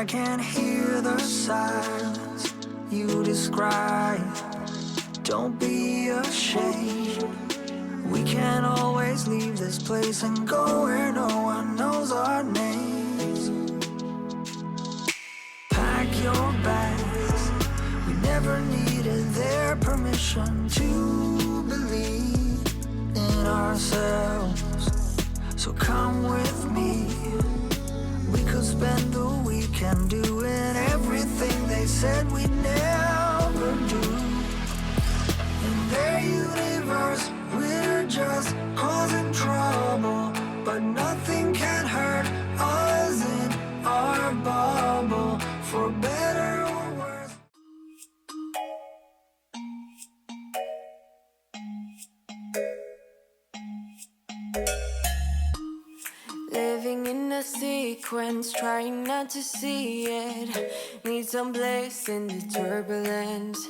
I can't hear the silence you describe. Don't be ashamed. We can always leave this place and go where no one knows our names. Pack your bags. We never needed their permission to believe in ourselves. So come with me. We could spend the weekend doing everything they said we'd never do. In their universe, we're just causing trouble, but nothing can hurt us in our bubble, for better or worse. Living in a sequence, trying not to see it. Need some bliss in the turbulence.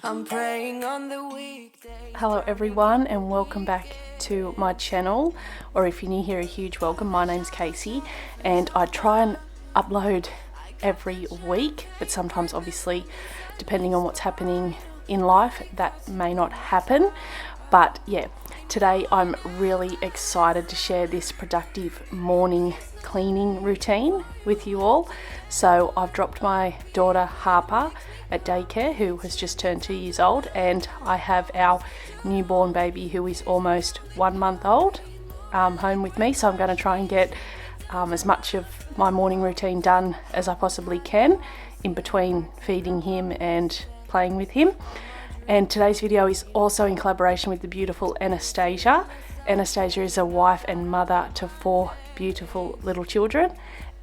I'm praying on the weekday. Hello everyone and welcome back to my channel, or if you're new here, a huge welcome. My name's Casey and I try and upload every week, but sometimes obviously depending on what's happening in life that may not happen. But yeah, today I'm really excited to share this productive morning cleaning routine with you all. So I've dropped my daughter Harper at daycare, who has just turned 2 years old, and I have our newborn baby who is almost 1 month old home with me. So I'm going to try and get as much of my morning routine done as I possibly can in between feeding him and playing with him. And today's video is also in collaboration with the beautiful Anastasia. Anastasia is a wife and mother to 4 beautiful little children,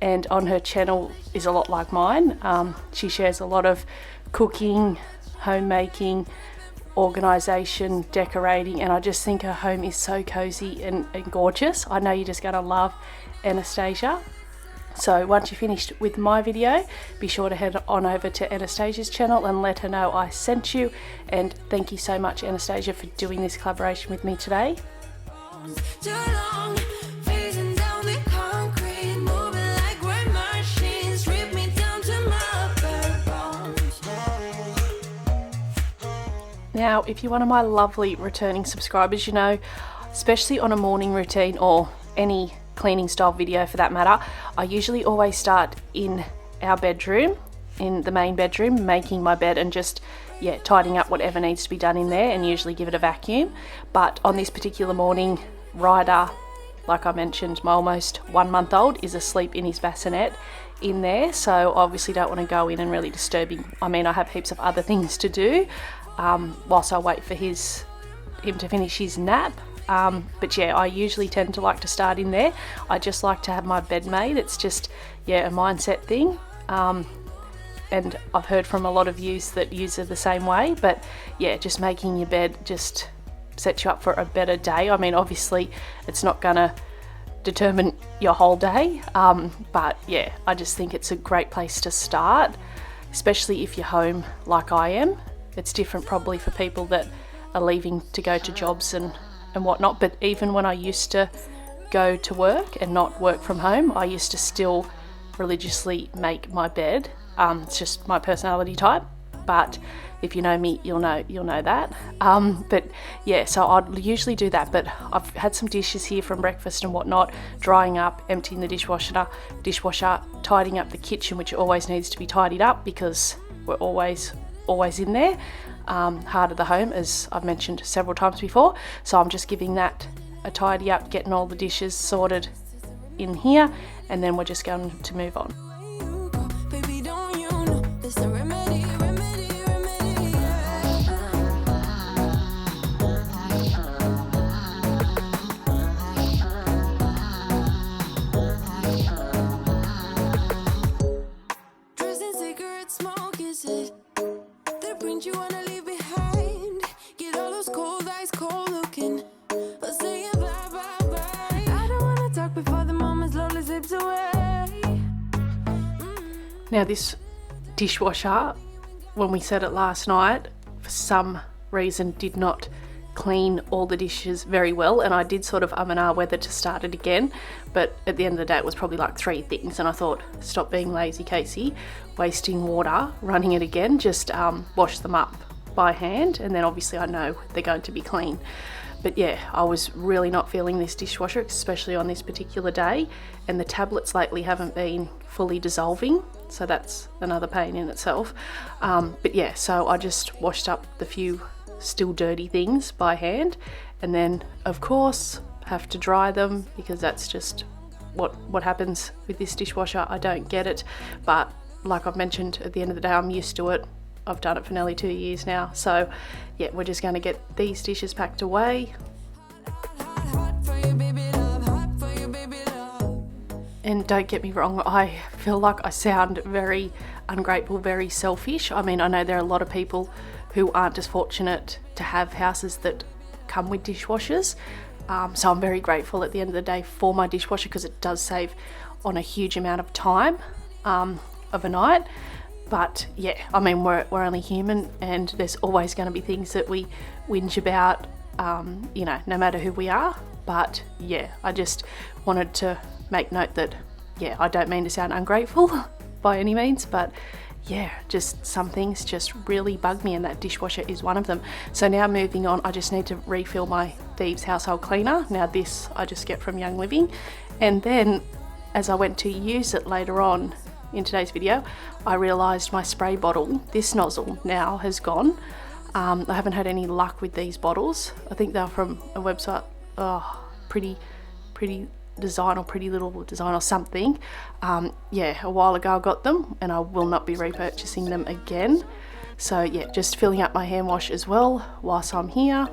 and on her channel is a lot like mine. She shares a lot of cooking, homemaking, organisation, decorating, and I just think her home is so cozy and gorgeous. I know you're just going to love Anastasia. So once you're finished with my video, be sure to head on over to Anastasia's channel and let her know I sent you. And thank you so much, Anastasia, for doing this collaboration with me today. Now, if you're one of my lovely returning subscribers, you know, especially on a morning routine or any cleaning style video for that matter, I usually always start in our bedroom, in the main bedroom, making my bed and just tidying up whatever needs to be done in there, and usually give it a vacuum. But on this particular morning, Ryder, like I mentioned, my almost 1 month old, is asleep in his bassinet in there, so I obviously don't want to go in and really disturb him. I mean, I have heaps of other things to do whilst I wait for him to finish his nap. But yeah, I usually tend to like to start in there. I just like to have my bed made. It's just, a mindset thing. And I've heard from a lot of yous that use it the same way. But yeah, just making your bed just sets you up for a better day. I mean, obviously, it's not going to determine your whole day. But yeah, I just think it's a great place to start, especially if you're home like I am. It's different probably for people that are leaving to go to jobs and whatnot, but even when I used to go to work and not work from home, I used to still religiously make my bed. It's just my personality type, but if you know me, you'll know that. But yeah, so I'd usually do that, but I've had some dishes here from breakfast and whatnot, drying up, emptying the dishwasher, tidying up the kitchen, which always needs to be tidied up because we're always in there. Heart of the home, as I've mentioned several times before, so I'm just giving that a tidy up, getting all the dishes sorted in here, and then we're just going to move on. Now this dishwasher, when we set it last night, for some reason did not clean all the dishes very well, and I did sort of and ah whether to start it again, but at the end of the day it was probably like 3 things, and I thought, stop being lazy, Casey, wasting water running it again, just wash them up by hand, and then obviously I know they're going to be clean. But yeah, I was really not feeling this dishwasher, especially on this particular day, and the tablets lately haven't been fully dissolving, so that's another pain in itself. But yeah, so I just washed up the few still dirty things by hand, and then of course have to dry them, because that's just what happens with this dishwasher. I don't get it, but like I've mentioned, at the end of the day I'm used to it. I've done it for nearly 2 years now, so yeah, we're just going to get these dishes packed away. And don't get me wrong, I feel like I sound very ungrateful, very selfish. I mean, I know there are a lot of people who aren't as fortunate to have houses that come with dishwashers, so I'm very grateful at the end of the day for my dishwasher, because it does save on a huge amount of time of a night. But yeah, I mean, we're only human, and there's always going to be things that we whinge about, you know, no matter who we are. But yeah, I just wanted to make note that, yeah, I don't mean to sound ungrateful by any means, but yeah, just some things just really bug me, and that dishwasher is one of them. So now moving on, I just need to refill my Thieves household cleaner. Now this I just get from Young Living, and then as I went to use it later on in today's video, I realised my spray bottle, this nozzle now has gone. I haven't had any luck with these bottles. I think they're from a website, pretty design, or Pretty Little Design or something. Yeah, a while ago I got them, and I will not be repurchasing them again. So yeah, just filling up my hand wash as well whilst I'm here.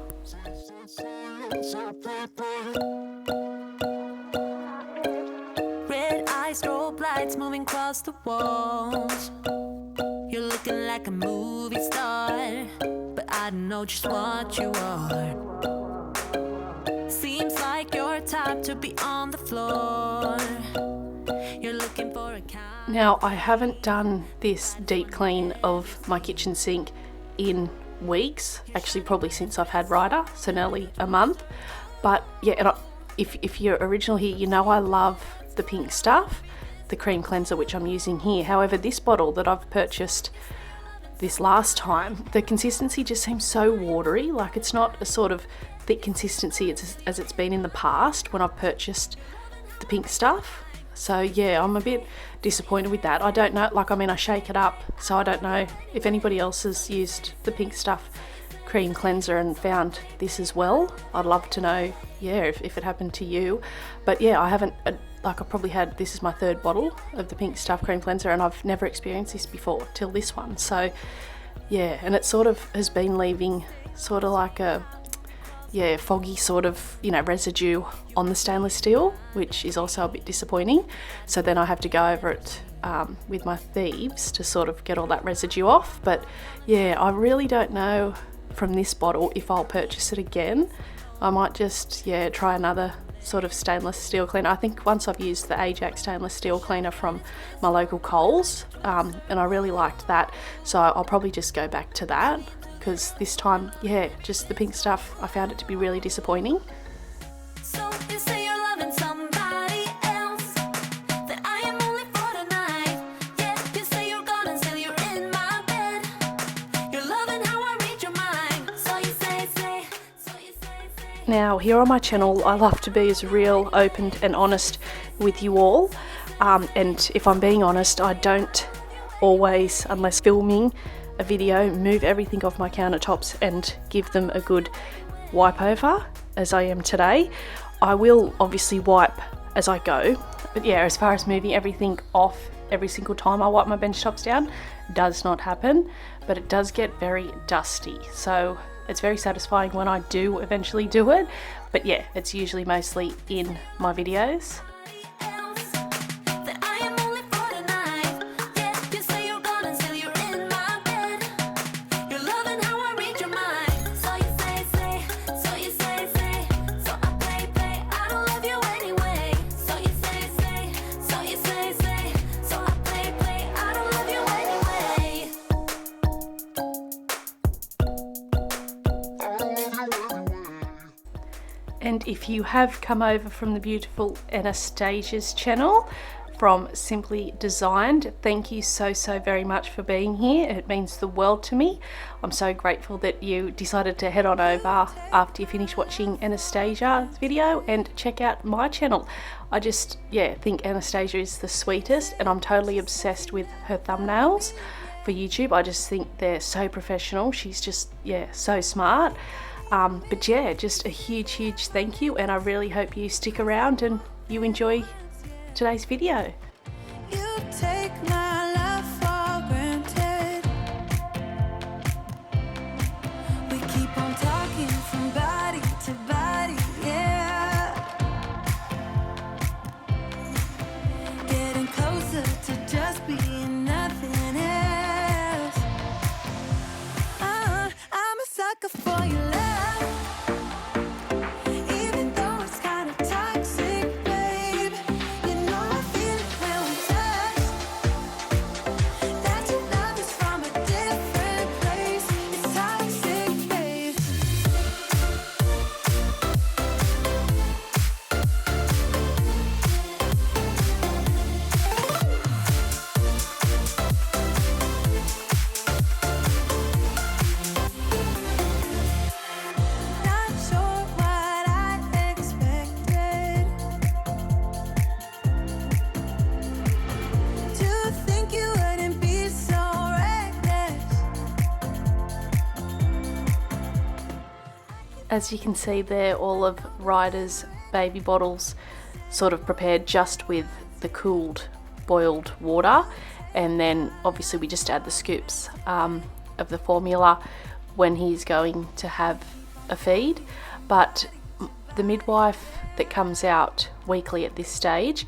Strobe lights moving across the walls. You're looking like a movie star, but I don't know just what you are. Seems like your type to be on the floor. You're looking for a couch. Now, I haven't done this deep clean of my kitchen sink in weeks, actually probably since I've had Ryder, so nearly a month. But yeah, and if you're original here, you know I love the pink stuff, the cream cleanser, which I'm using here. However, this bottle that I've purchased this last time, the consistency just seems so watery. Like, it's not a sort of thick consistency as it's been in the past when I've purchased the pink stuff. So yeah, I'm a bit disappointed with that. I don't know, like, I mean, I shake it up, so I don't know if anybody else has used the pink stuff cream cleanser and found this as well. I'd love to know, yeah, if it happened to you. But yeah, I haven't, like, I probably had, this is my 3rd bottle of the pink stuff cream cleanser, and I've never experienced this before till this one. So yeah, and it sort of has been leaving sort of like a, yeah, foggy sort of, you know, residue on the stainless steel, which is also a bit disappointing. So then I have to go over it with my Thieves to sort of get all that residue off. But yeah, I really don't know from this bottle if I'll purchase it again. I might just, yeah, try another sort of stainless steel cleaner. I think once I've used the Ajax stainless steel cleaner from my local Coles, and I really liked that, so I'll probably just go back to that, because this time, yeah, just the pink stuff, I found it to be really disappointing. So you say you're loving somebody else, that I am only for tonight. Yeah, you say you're gone until you're in my bed. You're loving how I read your mind. So you say, so you say. Now, here on my channel, I love to be as real, open and honest with you all. And if I'm being honest, I don't always, unless filming a video, move everything off my countertops and give them a good wipe over, as I am today. I will obviously wipe as I go, but yeah, as far as moving everything off every single time I wipe my bench tops down, does not happen. But it does get very dusty, so it's very satisfying when I do eventually do it. But yeah, it's usually mostly in my videos. And if you have come over from the beautiful Anastasia's channel from Simply Designed, thank you so very much for being here. It means the world to me. I'm so grateful that you decided to head on over after you finish watching Anastasia's video and check out my channel. I just think Anastasia is the sweetest, and I'm totally obsessed with her thumbnails for YouTube. I just think they're so professional. She's just so smart. But just a huge thank you, and I really hope you stick around and you enjoy today's video. You take my love for granted. We keep on talking from body to body, getting closer to just being nothing else. I'm a sucker for your love. As you can see there, all of Ryder's baby bottles sort of prepared just with the cooled boiled water, and then obviously we just add the scoops of the formula when he's going to have a feed. But the midwife that comes out weekly at this stage,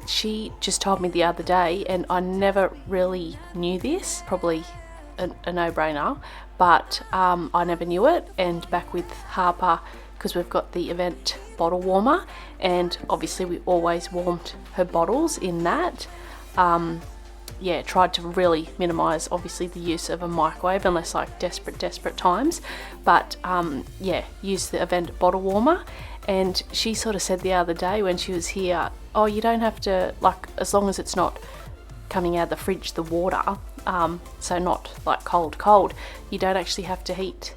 she just told me the other day, and I never really knew this, probably a no-brainer, but I never knew it. And back with Harper, because we've got the event bottle warmer, and obviously we always warmed her bottles in that. Tried to really minimize obviously the use of a microwave unless like desperate times, but use the event bottle warmer. And she sort of said the other day when she was here, oh, you don't have to, like, as long as it's not coming out of the fridge, the water, so not like cold, you don't actually have to heat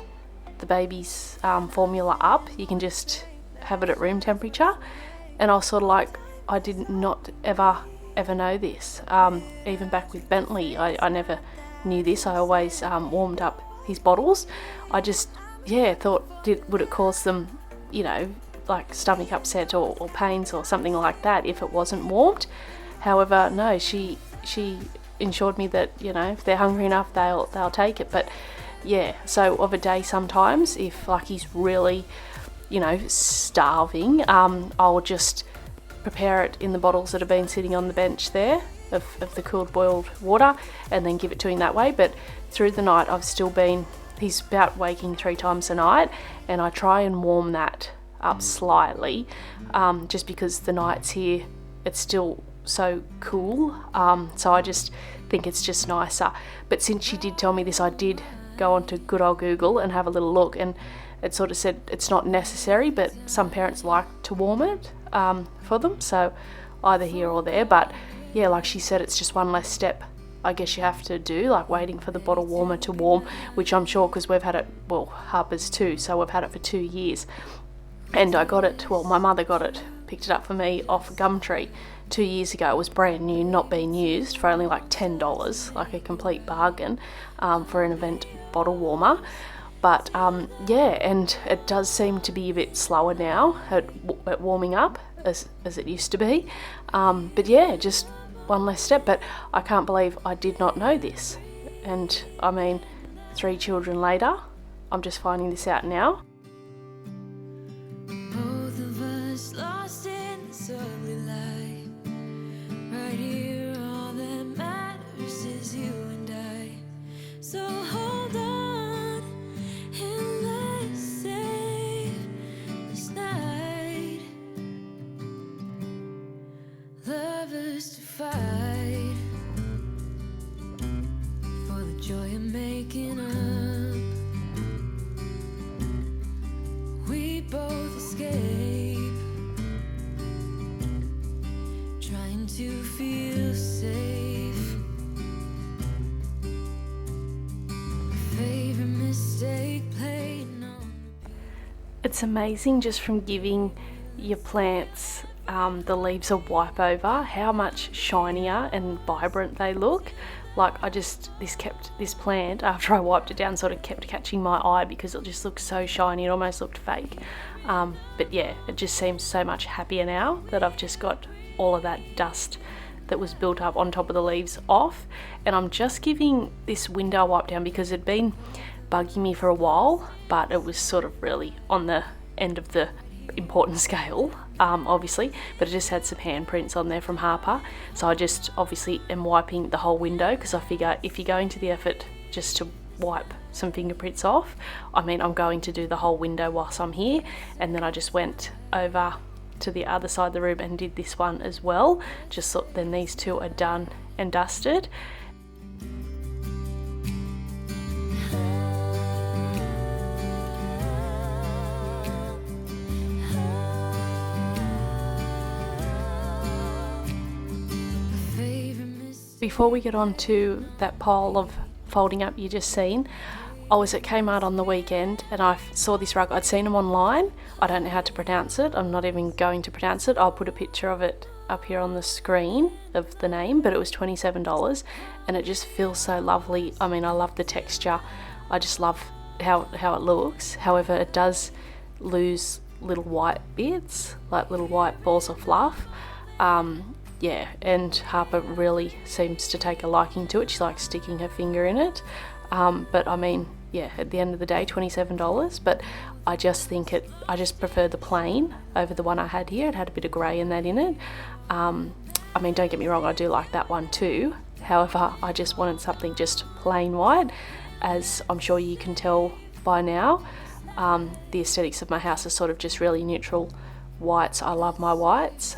the baby's formula up. You can just have it at room temperature. And I was sort of like, I did not ever know this. Even back with Bentley, I never knew this. I always warmed up his bottles. I just thought, would it cause them, like stomach upset or pains or something like that if it wasn't warmed? However, no, she ensured me that, if they're hungry enough, they'll take it. But so of a day, sometimes if like he's really starving, I'll just prepare it in the bottles that have been sitting on the bench there of the cooled boiled water, and then give it to him that way. But through the night, he's about waking 3 times a night, and I try and warm that up slightly, just because the nights here, it's still so cool, so I just think it's just nicer. But since she did tell me this, I did go onto good old Google and have a little look, and it sort of said it's not necessary, but some parents like to warm it for them, so either here or there. But like she said, it's just one less step I guess you have to do, like waiting for the bottle warmer to warm, which I'm sure, because we've had it, well, Harper's too, so we've had it for 2 years. And I got it, my mother picked it up for me off Gumtree 2 years ago. It was brand new, not being used, for only like $10, like a complete bargain for an event bottle warmer. But and it does seem to be a bit slower now at warming up as it used to be. But just one less step. But I can't believe I did not know this. And I mean, 3 children later, I'm just finding this out now. Both of us lost in this ugly light. Right here, all that matters is you and I. So hold on and let's save this night. Lovers to fight for the joy of making up. We both escape, trying to feel safe. Favorite mistake playing on. It's amazing just from giving your plants the leaves a wipe over, how much shinier and vibrant they look. Like this plant, after I wiped it down, sort of kept catching my eye because it just looked so shiny, it almost looked fake. But yeah, it just seems so much happier now that I've just got all of that dust that was built up on top of the leaves off. And I'm just giving this window a wipe down because it'd been bugging me for a while, but it was sort of really on the end of the important scale, obviously, but it just had some handprints on there from Harper, so I just obviously am wiping the whole window because I figure if you're going to the effort just to wipe some fingerprints off, I mean, I'm going to do the whole window whilst I'm here. And then I just went over to the other side of the room and did this one as well, just so then these two are done and dusted. Before we get on to that pile of folding up you just seen, I was at Kmart on the weekend and I saw this rug. I'd seen them online. I don't know how to pronounce it. I'm not even going to pronounce it. I'll put a picture of it up here on the screen of the name, but it was $27 and it just feels so lovely. I mean, I love the texture. I just love how it looks. However, it does lose little white bits, like little white balls of fluff. Yeah, and Harper really seems to take a liking to it. She likes sticking her finger in it. But I mean, yeah, at the end of the day, $27. But I just think I just prefer the plain over the one I had here. It had a bit of grey and that in it. I mean, don't get me wrong, I do like that one too. However, I just wanted something just plain white. As I'm sure you can tell by now, the aesthetics of my house is sort of just really neutral whites. I love my whites.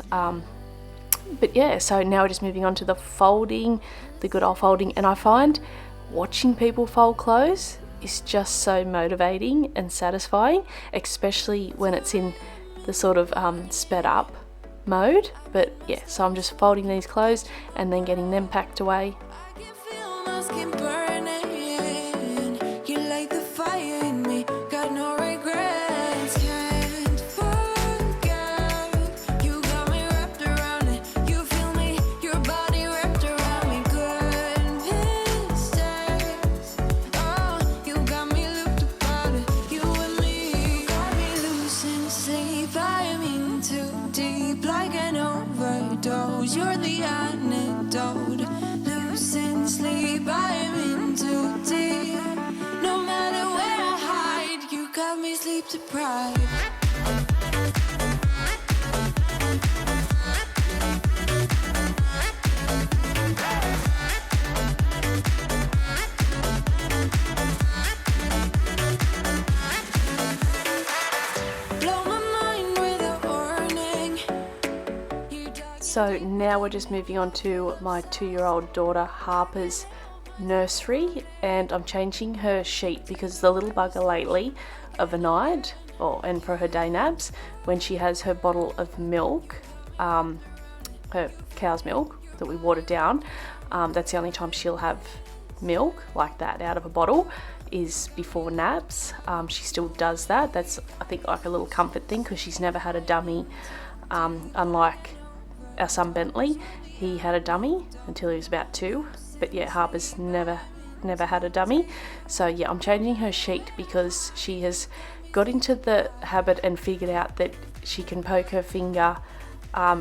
But yeah, so now we're just moving on to the folding, the good old folding. And I find watching people fold clothes is just so motivating and satisfying, especially when it's in the sort of sped up mode. But yeah, so I'm just folding these clothes and then getting them packed away. I can feel my skin burning. You light the fire in me, got no regrets. Can't forget, you got me wrapped around it. You feel me, your body wrapped around me. Good mistakes. Oh, you got me looped about it. You and me, you got me losing sleep. I am in too deep, like an overdose. You're the antidote. Losing sleep, I am in too deep. No matter where I hide, you got me sleep deprived. Blow my mind with a warning. So now we're just moving on to my 2-year-old daughter Harper's nursery, and I'm changing her sheet because the little bugger lately of a night, and for her day naps, when she has her bottle of milk, her cow's milk that we water down, that's the only time she'll have milk like that out of a bottle, is before naps. She still does that. That's, I think, like a little comfort thing because she's never had a dummy, unlike our son Bentley. He had a dummy until he was about 2, but yeah, Harper's never had a dummy. So yeah, I'm changing her sheet because she has got into the habit and figured out that she can poke her finger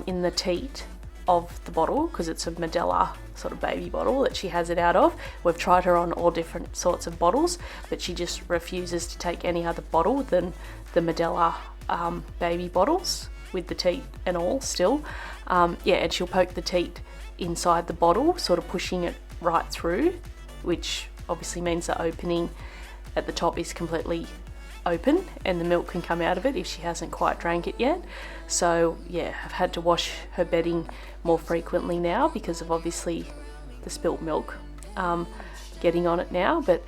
in the teat of the bottle because it's a Medela sort of baby bottle that she has it out of. We've tried her on all different sorts of bottles, but she just refuses to take any other bottle than the Medela baby bottles with the teat and all still. Yeah, and she'll poke the teat inside the bottle, sort of pushing it right through, which obviously means the opening at the top is completely open and the milk can come out of it if she hasn't quite drank it yet. So yeah, I've had to wash her bedding more frequently now because of obviously the spilt milk getting on it now. But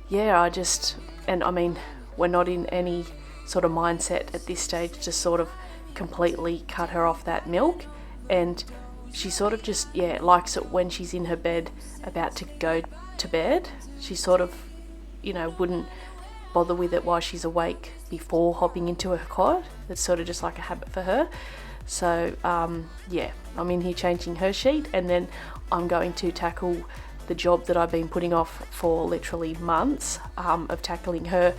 yeah, I mean, we're not in any sort of mindset at this stage to sort of completely cut her off that milk, and she sort of just likes it when she's in her bed about to go to bed. She sort of wouldn't bother with it while she's awake before hopping into her cot. It's sort of just like a habit for her. So I'm in here changing her sheet, and then I'm going to tackle the job that I've been putting off for literally months, of tackling her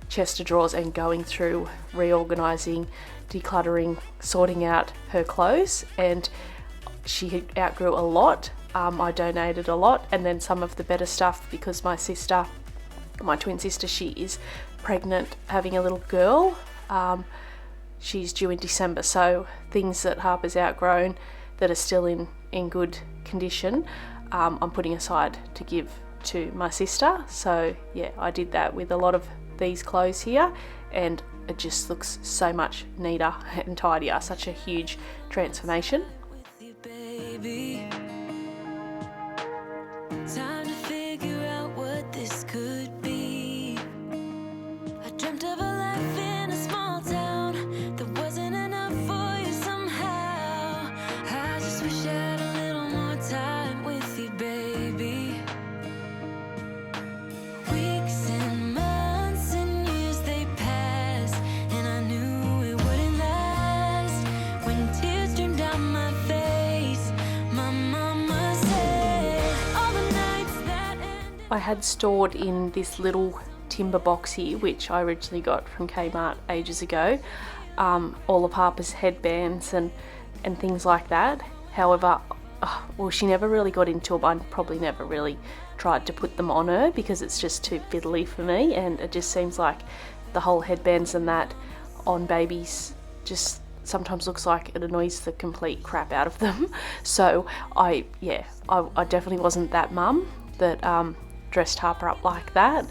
chest of drawers and going through, reorganizing, decluttering, sorting out her clothes. And she outgrew a lot. I donated a lot, and then some of the better stuff, because my twin sister, she is pregnant, having a little girl. She's due in December, so things that Harper's outgrown that are still in good condition, I'm putting aside to give to my sister. So I did that with a lot of these clothes here, and it just looks so much neater and tidier. Such a huge transformation. Baby, time to figure out what this could be. I dreamt of a life in a small town that wasn't enough for you somehow. I just wish I had a little more time with you, baby. Weeks and months and years they passed, and I knew it wouldn't last. When tears streamed down my face, my mama said all the nights that ended. I had stored in this little timber box here, which I originally got from Kmart ages ago, all of Harper's headbands and things like that. However, she never really got into them. I probably never really tried to put them on her because it's just too fiddly for me, and it just seems like the whole headbands and that on babies just sometimes looks like it annoys the complete crap out of them. So I definitely wasn't that mum that dressed Harper up like that.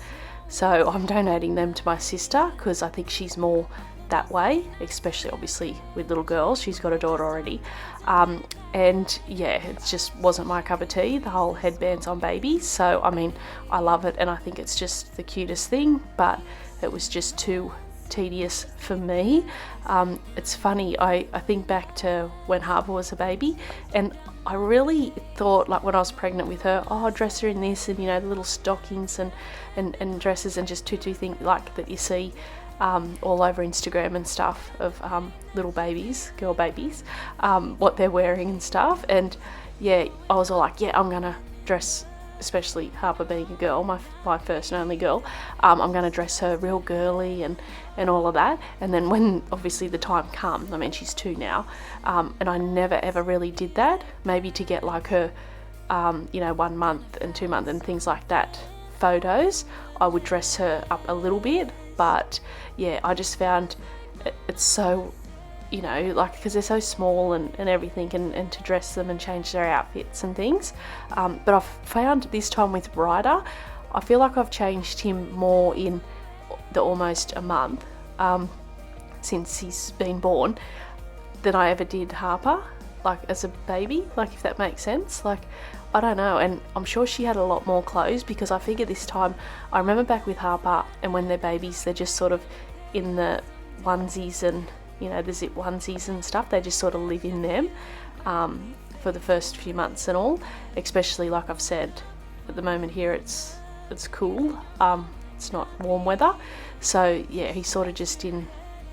So I'm donating them to my sister because I think she's more that way, especially obviously with little girls. She's got a daughter already. It just wasn't my cup of tea, the whole headbands on babies. So I mean, I love it and I think it's just the cutest thing, but it was just too tedious for me. It's funny, I think back to when Harper was a baby, and I really thought, like when I was pregnant with her, I'll dress her in this, and the little stockings and dresses and just tutu thing like that you see all over Instagram and stuff of little babies, girl babies, what they're wearing and stuff. And I was all like, I'm gonna dress, especially Harper being a girl, my first and only girl, I'm going to dress her real girly and all of that. And then when obviously the time comes, I mean she's 2 now, and I never ever really did that, maybe to get like her 1 month and 2 month and things like that photos, I would dress her up a little bit. But I just found it's so, because they're so small and everything, and to dress them and change their outfits and things. But I've found this time with Ryder, I feel like I've changed him more in the almost a month since he's been born than I ever did Harper, like as a baby, like if that makes sense. Like, I don't know, and I'm sure she had a lot more clothes because I figure this time, I remember back with Harper, and when they're babies, they're just sort of in the onesies and the zip onesies and stuff. They just sort of live in them for the first few months and all. Especially, like I've said, at the moment here it's cool. It's not warm weather, so he's sort of just in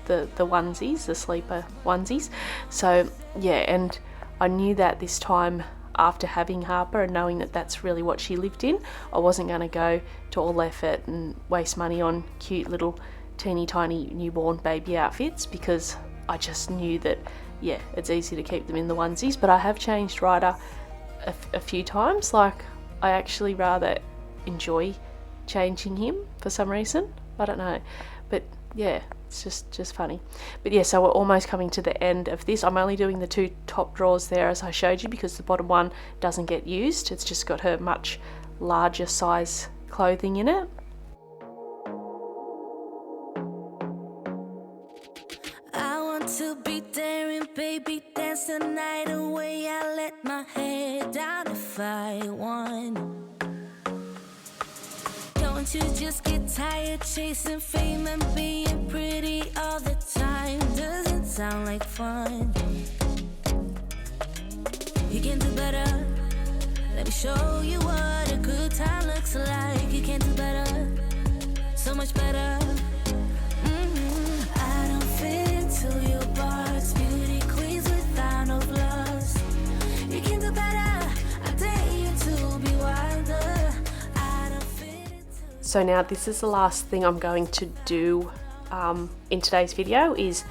the onesies, the sleeper onesies. So and I knew that this time, after having Harper and knowing that that's really what she lived in, I wasn't going to go to all effort and waste money on cute little teeny tiny newborn baby outfits, because I just knew that it's easy to keep them in the onesies. But I have changed Ryder a few times. Like, I actually rather enjoy changing him for some reason, I don't know, but it's just funny. But so we're almost coming to the end of this. I'm only doing the 2 top drawers there as I showed you, because the bottom one doesn't get used. It's just got her much larger size clothing in it. I want to be there and baby dance the night away. I let my head down if I want. Don't Don't you just get tired chasing fame and being pretty all the time? Doesn't sound like fun. You can do better. Let me show you what a good time looks like. You can do better, so much better. I don't fit into your box. Beauty queens without no flaws. You can do better. I dare you to be wilder. I don't fit into. So now this is the last thing I'm going to do in today's video, is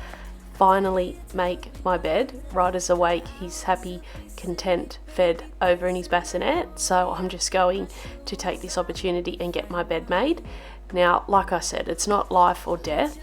finally make my bed. Ryder's awake, he's happy, content, fed over in his bassinet, so I'm just going to take this opportunity and get my bed made. Now, like I said, it's not life or death,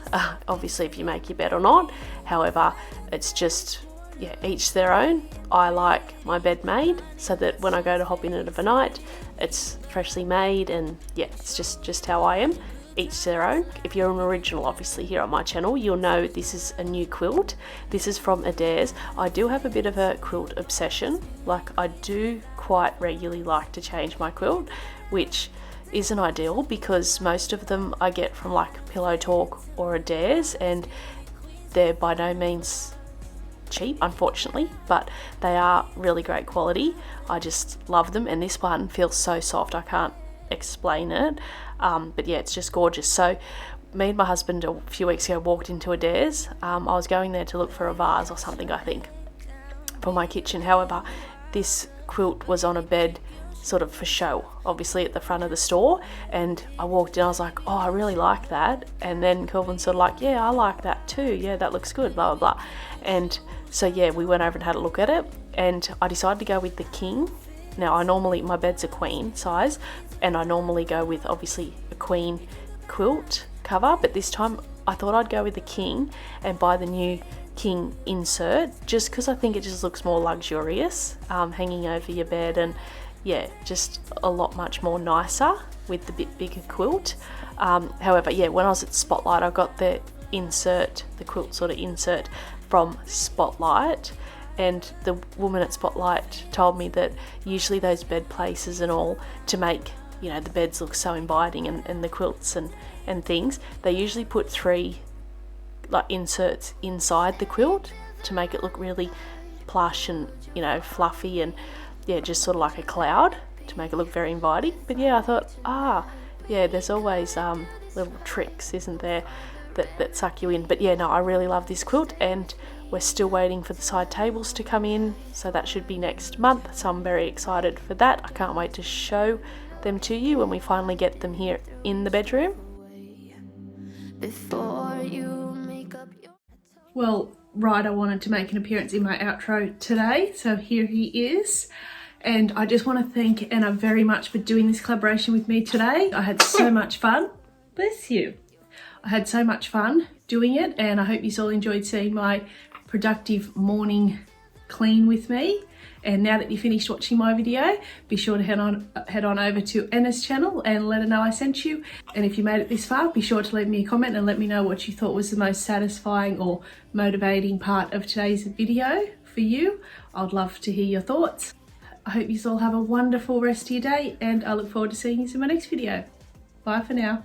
obviously, if you make your bed or not. However, it's just, yeah, each their own. I like my bed made so that when I go to hop in it overnight, it's freshly made, and yeah, it's just how I am. Each their own. If you're an original, obviously, here on my channel, you'll know this is a new quilt. This is from Adairs. I do have a bit of a quilt obsession. Like, I do quite regularly like to change my quilt, which isn't ideal because most of them I get from like Pillow Talk or Adairs, and they're by no means cheap, unfortunately, but they are really great quality. I just love them, and this one feels so soft, I can't explain it. But yeah, it's just gorgeous. So me and my husband a few weeks ago walked into Adairs. I was going there to look for a vase or something, I think, for my kitchen. However, this quilt was on a bed sort of for show, obviously, at the front of the store, and I walked in, I was like, oh, I really like that. And then Kelvin's sort of like, yeah, I like that too, yeah, that looks good, blah blah blah. And so yeah, we went over and had a look at it, and I decided to go with the king. Now, my bed's a queen size, and I normally go with, obviously, a queen quilt cover, but this time I thought I'd go with the king and buy the new king insert, just because I think it just looks more luxurious, hanging over your bed, and yeah, just a lot much more nicer with the bit bigger quilt. However, yeah, when I was at Spotlight, I got the quilt sort of insert from Spotlight, and the woman at Spotlight told me that usually those bed places and all, to make, you know, the beds look so inviting, and the quilts and things, they usually put 3 like inserts inside the quilt to make it look really plush and, you know, fluffy, and yeah, just sort of like a cloud to make it look very inviting. But yeah, I thought, yeah, there's always little tricks, isn't there, that suck you in. But yeah, no, I really love this quilt, and we're still waiting for the side tables to come in, so that should be next month, so I'm very excited for that. I can't wait to show them to you when we finally get them here in the bedroom. Before you make up your. Well, Ryder wanted to make an appearance in my outro today, so here he is. And I just want to thank Anna very much for doing this collaboration with me today. I had so much fun. Bless you. I had so much fun doing it, and I hope you all enjoyed seeing my productive morning clean with me. And now that you finished watching my video, be sure to head on over to Anna's channel and let her know I sent you. And if you made it this far, be sure to leave me a comment and let me know what you thought was the most satisfying or motivating part of today's video for you. I'd love to hear your thoughts. I hope you all have a wonderful rest of your day, and I look forward to seeing you in my next video. Bye for now.